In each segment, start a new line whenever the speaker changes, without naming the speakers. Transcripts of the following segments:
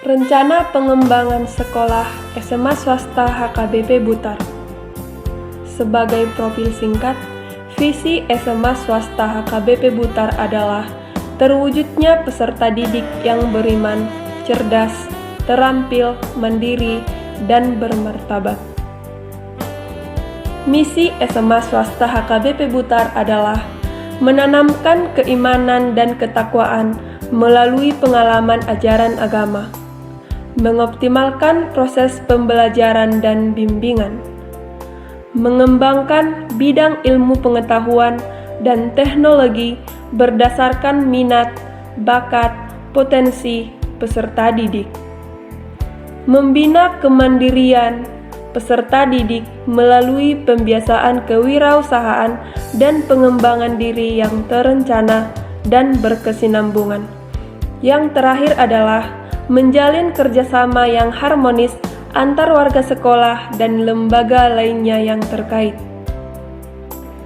Rencana Pengembangan Sekolah SMA Swasta HKBP Butar. Sebagai profil singkat, visi SMA Swasta HKBP Butar adalah terwujudnya peserta didik yang beriman, cerdas, terampil, mandiri, dan bermartabat. Misi SMA Swasta HKBP Butar adalah menanamkan keimanan dan ketakwaan melalui pengalaman ajaran agama, mengoptimalkan proses pembelajaran dan bimbingan, mengembangkan bidang ilmu pengetahuan dan teknologi berdasarkan minat, bakat, potensi peserta didik, membina kemandirian peserta didik melalui pembiasaan kewirausahaan dan pengembangan diri yang terencana dan berkesinambungan. Yang terakhir adalah menjalin kerjasama yang harmonis antar warga sekolah dan lembaga lainnya yang terkait.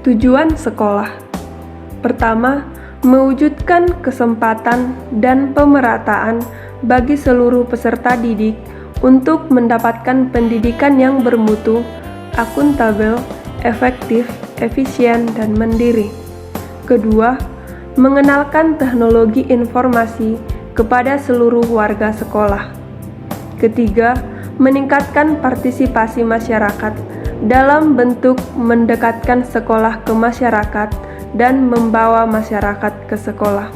Tujuan sekolah pertama, mewujudkan kesempatan dan pemerataan bagi seluruh peserta didik untuk mendapatkan pendidikan yang bermutu, akuntabel, efektif, efisien, dan mandiri. Kedua, mengenalkan teknologi informasi kepada seluruh warga sekolah. Ketiga, meningkatkan partisipasi masyarakat dalam bentuk mendekatkan sekolah ke masyarakat dan membawa masyarakat ke sekolah.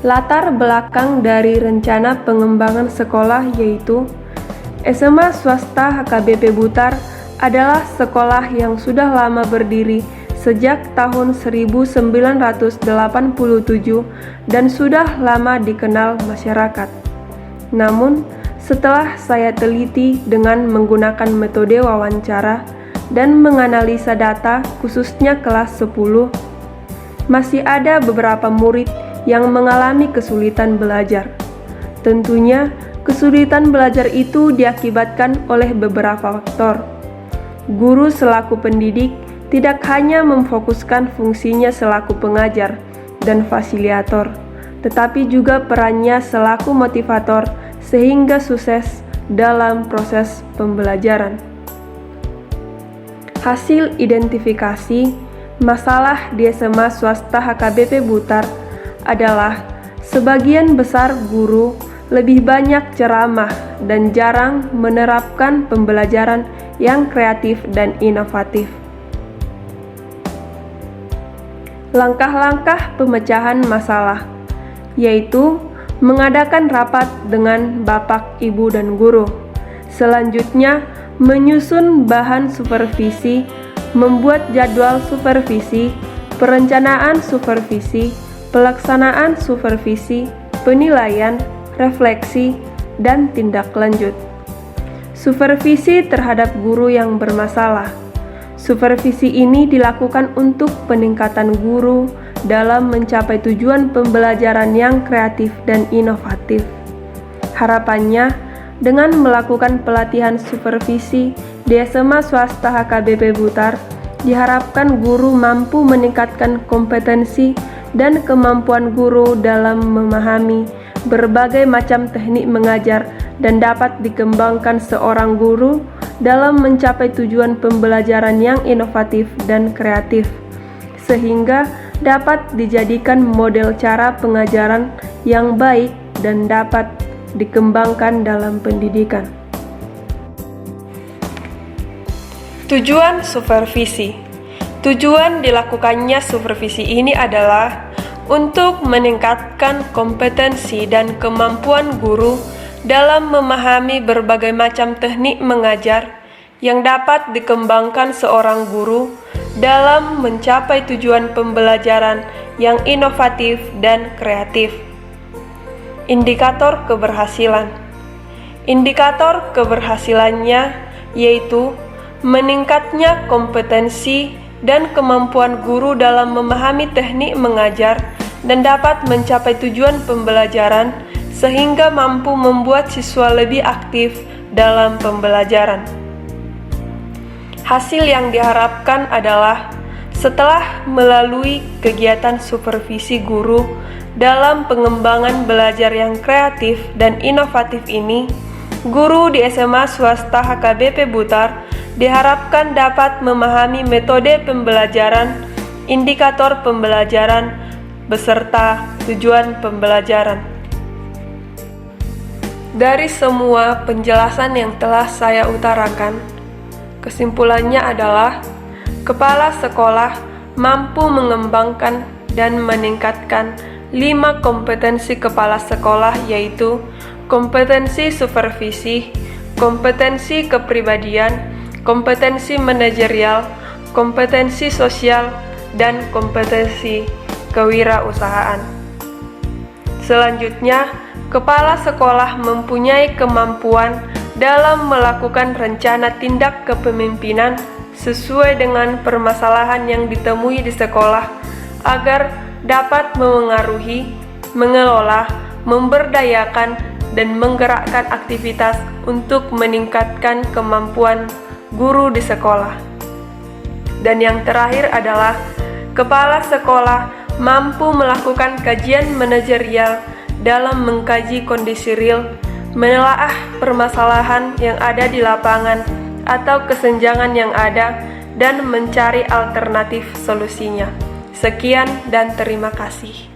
Latar belakang dari rencana pengembangan sekolah yaitu SMA Swasta HKBP Butar adalah sekolah yang sudah lama berdiri sejak tahun 1987 dan sudah lama dikenal masyarakat. Namun, setelah saya teliti dengan menggunakan metode wawancara dan menganalisa data khususnya kelas 10, masih ada beberapa murid yang mengalami kesulitan belajar. Tentunya, kesulitan belajar itu diakibatkan oleh beberapa faktor. Guru selaku pendidik tidak hanya memfokuskan fungsinya selaku pengajar dan fasilitator, tetapi juga perannya selaku motivator sehingga sukses dalam proses pembelajaran. Hasil identifikasi masalah di SMA Swasta HKBP Butar adalah sebagian besar guru lebih banyak ceramah dan jarang menerapkan pembelajaran yang kreatif dan inovatif. Langkah-langkah pemecahan masalah yaitu mengadakan rapat dengan bapak, ibu, dan guru. Selanjutnya, menyusun bahan supervisi, membuat jadwal supervisi, perencanaan supervisi, pelaksanaan supervisi, penilaian, refleksi, dan tindak lanjut. Supervisi terhadap guru yang bermasalah. Supervisi ini dilakukan untuk peningkatan guru dalam mencapai tujuan pembelajaran yang kreatif dan inovatif. Harapannya, dengan melakukan pelatihan supervisi di SMA Swasta HKBP Butar, diharapkan guru mampu meningkatkan kompetensi dan kemampuan guru dalam memahami berbagai macam teknik mengajar dan dapat dikembangkan seorang guru dalam mencapai tujuan pembelajaran yang inovatif dan kreatif, sehingga dapat dijadikan model cara pengajaran yang baik dan dapat dikembangkan dalam pendidikan. Tujuan supervisi. Tujuan dilakukannya supervisi ini adalah untuk meningkatkan kompetensi dan kemampuan guru dalam memahami berbagai macam teknik mengajar yang dapat dikembangkan seorang guru dalam mencapai tujuan pembelajaran yang inovatif dan kreatif. Indikator keberhasilan. Indikator keberhasilannya yaitu meningkatnya kompetensi dan kemampuan guru dalam memahami teknik mengajar dan dapat mencapai tujuan pembelajaran sehingga mampu membuat siswa lebih aktif dalam pembelajaran. Hasil yang diharapkan adalah setelah melalui kegiatan supervisi guru Dalam pengembangan belajar yang kreatif dan inovatif ini, guru di SMA swasta HKBP Butar diharapkan dapat memahami metode pembelajaran, indikator pembelajaran, beserta tujuan pembelajaran. Dari semua penjelasan yang telah saya utarakan, kesimpulannya adalah kepala sekolah mampu mengembangkan dan meningkatkan 5 kompetensi kepala sekolah, yaitu kompetensi supervisi, kompetensi kepribadian, kompetensi manajerial, kompetensi sosial, dan kompetensi kewirausahaan. Selanjutnya, kepala sekolah mempunyai kemampuan dalam melakukan rencana tindak kepemimpinan sesuai dengan permasalahan yang ditemui di sekolah agar dapat memengaruhi, mengelola, memberdayakan, dan menggerakkan aktivitas untuk meningkatkan kemampuan guru di sekolah. Dan yang terakhir adalah kepala sekolah mampu melakukan kajian manajerial dalam mengkaji kondisi real, menelaah permasalahan yang ada di lapangan atau kesenjangan yang ada, dan mencari alternatif solusinya. Sekian dan terima kasih.